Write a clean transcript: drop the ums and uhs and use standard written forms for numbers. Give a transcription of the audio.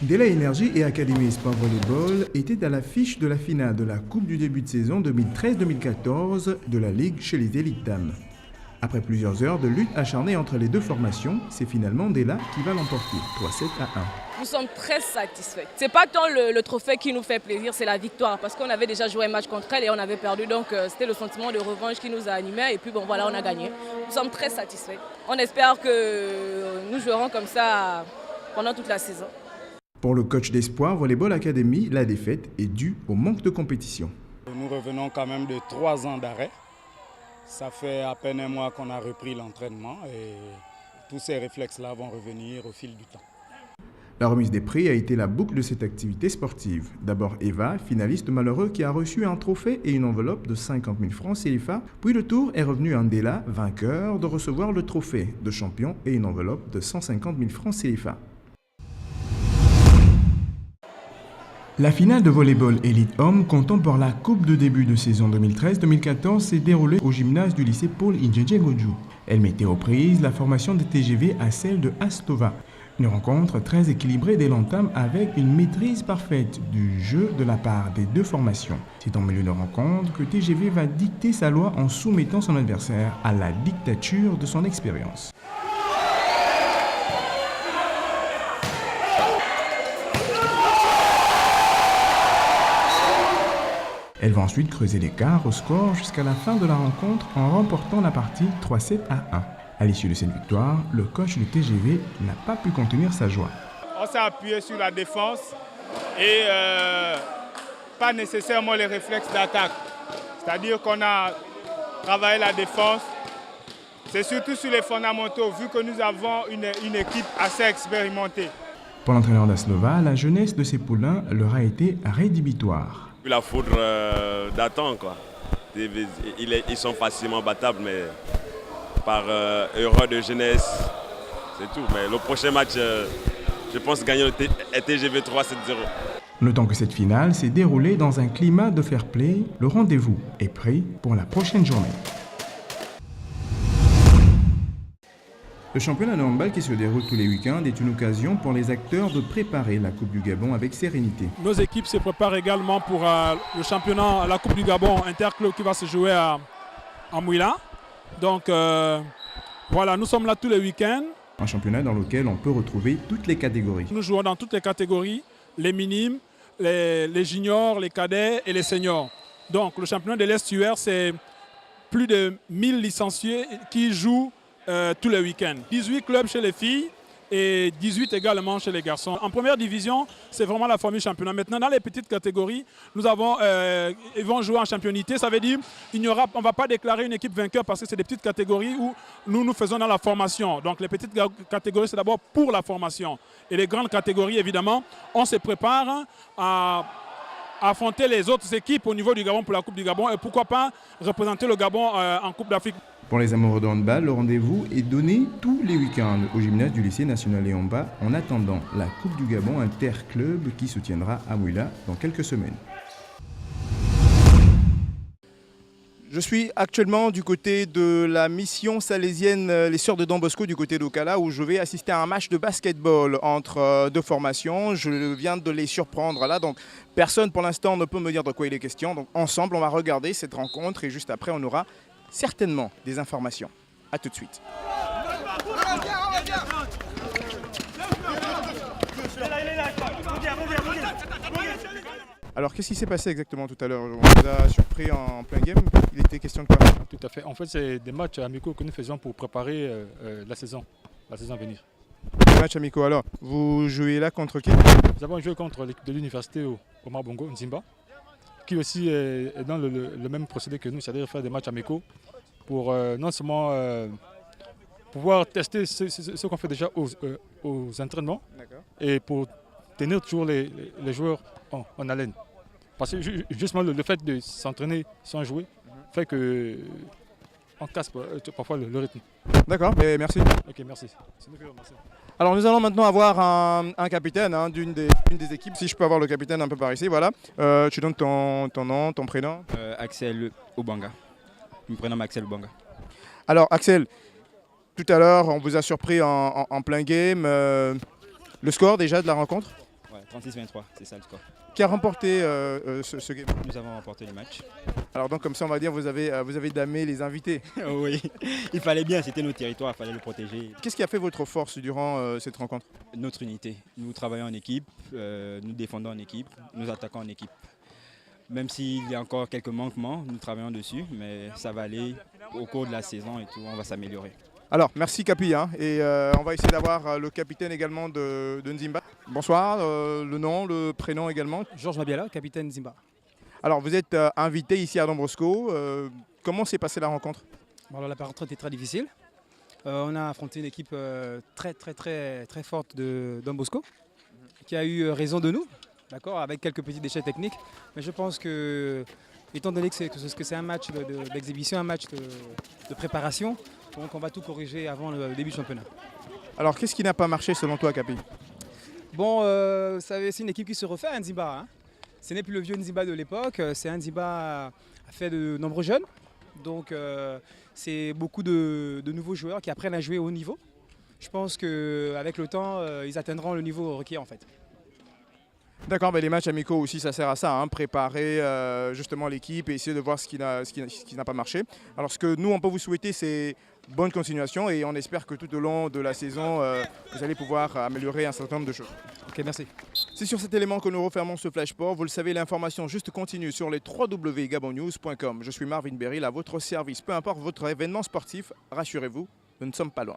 Dela Énergie et Académie Espoir Volleyball étaient à l'affiche de la finale de la Coupe du début de saison 2013-2014 de la Ligue chez les élites dames. Après plusieurs heures de lutte acharnée entre les deux formations, c'est finalement Dela qui va l'emporter, 3-7 à 1. Nous sommes très satisfaits. Ce n'est pas tant le trophée qui nous fait plaisir, c'est la victoire. Parce qu'on avait déjà joué un match contre elle et on avait perdu. Donc c'était le sentiment de revanche qui nous a animés. Et puis bon voilà, on a gagné. Nous sommes très satisfaits. On espère que nous jouerons comme ça pendant toute la saison. Pour le coach d'Espoir Volleyball Academy, la défaite est due au manque de compétition. Nous revenons quand même de 3 ans d'arrêt. Ça fait à peine un mois qu'on a repris l'entraînement et tous ces réflexes-là vont revenir au fil du temps. La remise des prix a été la boucle de cette activité sportive. D'abord Eva, finaliste malheureux qui a reçu un trophée et une enveloppe de 50 000 francs CFA. Puis le tour est revenu à Ndela, vainqueur, de recevoir le trophée de champion et une enveloppe de 150 000 francs CFA. La finale de volleyball élite homme comptant pour la coupe de début de saison 2013-2014 s'est déroulée au gymnase du lycée Paul Indjeje Goju. Elle mettait aux prises la formation des TGV à celle de Astova. Une rencontre très équilibrée dès l'entame avec une maîtrise parfaite du jeu de la part des deux formations. C'est en milieu de rencontre que TGV va dicter sa loi en soumettant son adversaire à la dictature de son expérience. Elle va ensuite creuser l'écart au score jusqu'à la fin de la rencontre en remportant la partie 3-7 à 1. À l'issue de cette victoire, le coach du TGV n'a pas pu contenir sa joie. On s'est appuyé sur la défense et pas nécessairement les réflexes d'attaque. C'est-à-dire qu'on a travaillé la défense. C'est surtout sur les fondamentaux, vu que nous avons une équipe assez expérimentée. Pour l'entraîneur d'Aslova, la jeunesse de ses poulains leur a été rédhibitoire. La foudre d'attente, quoi. Ils sont facilement battables, mais par erreur de jeunesse, c'est tout. Mais le prochain match, je pense gagner le TGV 3-7-0. Notons que cette finale s'est déroulée dans un climat de fair play. Le rendez-vous est pris pour la prochaine journée. Le championnat de handball qui se déroule tous les week-ends est une occasion pour les acteurs de préparer la Coupe du Gabon avec sérénité. Nos équipes se préparent également pour le championnat, la Coupe du Gabon interclub qui va se jouer à Mouila. Donc voilà, nous sommes là tous les week-ends. Un championnat dans lequel on peut retrouver toutes les catégories. Nous jouons dans toutes les catégories, les minimes, les juniors, les cadets et les seniors. Donc le championnat de l'Est-UR, c'est plus de 1000 licenciés qui jouent tous les week-ends. 18 clubs chez les filles et 18 également chez les garçons. En première division, c'est vraiment la formule championnat. Maintenant, dans les petites catégories, ils vont jouer en championité. Ça veut dire on ne va pas déclarer une équipe vainqueur parce que c'est des petites catégories où nous faisons dans la formation. Donc les petites catégories, c'est d'abord pour la formation. Et les grandes catégories, évidemment, on se prépare à affronter les autres équipes au niveau du Gabon pour la Coupe du Gabon et pourquoi pas représenter le Gabon en Coupe d'Afrique. Pour les amoureux de handball, le rendez-vous est donné tous les week-ends au gymnase du lycée national Léomba en attendant la Coupe du Gabon interclub qui se tiendra à Mouila dans quelques semaines. Je suis actuellement du côté de la mission salésienne Les Sœurs de Don Bosco du côté d'Okala où je vais assister à un match de basketball entre deux formations. Je viens de les surprendre là, donc personne pour l'instant ne peut me dire de quoi il est question. Donc ensemble, on va regarder cette rencontre et juste après, on aura certainement des informations. A tout de suite. Alors, qu'est-ce qui s'est passé exactement tout à l'heure? On vous a surpris en plein game. Il était question de quoi? Tout à fait. En fait, c'est des matchs amicaux que nous faisons pour préparer la saison à venir. Des matchs amicaux, alors. Vous jouez là contre qui? Nous avons joué contre l'équipe de l'université Omar Bongo, Nzimba, qui aussi est dans le même procédé que nous, c'est-à-dire faire des matchs amicaux pour non seulement pouvoir tester ce qu'on fait déjà aux entraînements et pour tenir toujours les joueurs en haleine. Parce que justement le fait de s'entraîner sans jouer fait qu'on casse parfois le rythme. D'accord, merci. Ok, merci. Merci. Alors nous allons maintenant avoir un capitaine d'une des équipes. Si je peux avoir le capitaine un peu par ici, voilà. Tu donnes ton nom, ton prénom. Axel Obanga. Je me prénomme Axel Obanga. Alors Axel, tout à l'heure on vous a surpris en plein game. Le score déjà de la rencontre? 36-23, c'est ça le score. Qui a remporté ce game? Nous avons remporté le match. Alors donc comme ça on va dire vous avez damé les invités. Oui, il fallait bien, c'était notre territoire, il fallait le protéger. Qu'est-ce qui a fait votre force durant cette rencontre? Notre unité, nous travaillons en équipe, nous défendons en équipe, nous attaquons en équipe. Même s'il y a encore quelques manquements, nous travaillons dessus, mais ça va aller au cours de la saison et tout, on va s'améliorer. Alors merci Capi, hein, et on va essayer d'avoir le capitaine également de Nzimba. Bonsoir, le nom, le prénom également. Georges Mabiala, capitaine Nzimba. Alors vous êtes invité ici à Don Bosco, comment s'est passée la rencontre? Alors, la rencontre était très difficile. On a affronté une équipe très forte de Don Bosco qui a eu raison de nous, d'accord, avec quelques petits déchets techniques. Mais je pense que, étant donné que c'est un match d'exhibition, un match de préparation, donc on va tout corriger avant le début du championnat. Alors qu'est-ce qui n'a pas marché selon toi Capi? Bon, c'est une équipe qui se refait à Nzimba. Hein. Ce n'est plus le vieux Nzimba de l'époque, c'est un Nzimba a fait de nombreux jeunes. Donc c'est beaucoup de nouveaux joueurs qui apprennent à jouer au haut niveau. Je pense qu'avec le temps, ils atteindront le niveau requis en fait. D'accord, mais les matchs amicaux aussi ça sert à ça, hein, préparer justement l'équipe et essayer de voir ce qui n'a pas marché. Alors ce que nous on peut vous souhaiter c'est bonne continuation et on espère que tout au long de la saison vous allez pouvoir améliorer un certain nombre de choses. Ok, merci. C'est sur cet élément que nous refermons ce Flash Sport. Vous le savez, l'information juste continue sur les www.gabonnews.com. Je suis Marvin Beryl à votre service. Peu importe votre événement sportif, rassurez-vous, nous ne sommes pas loin.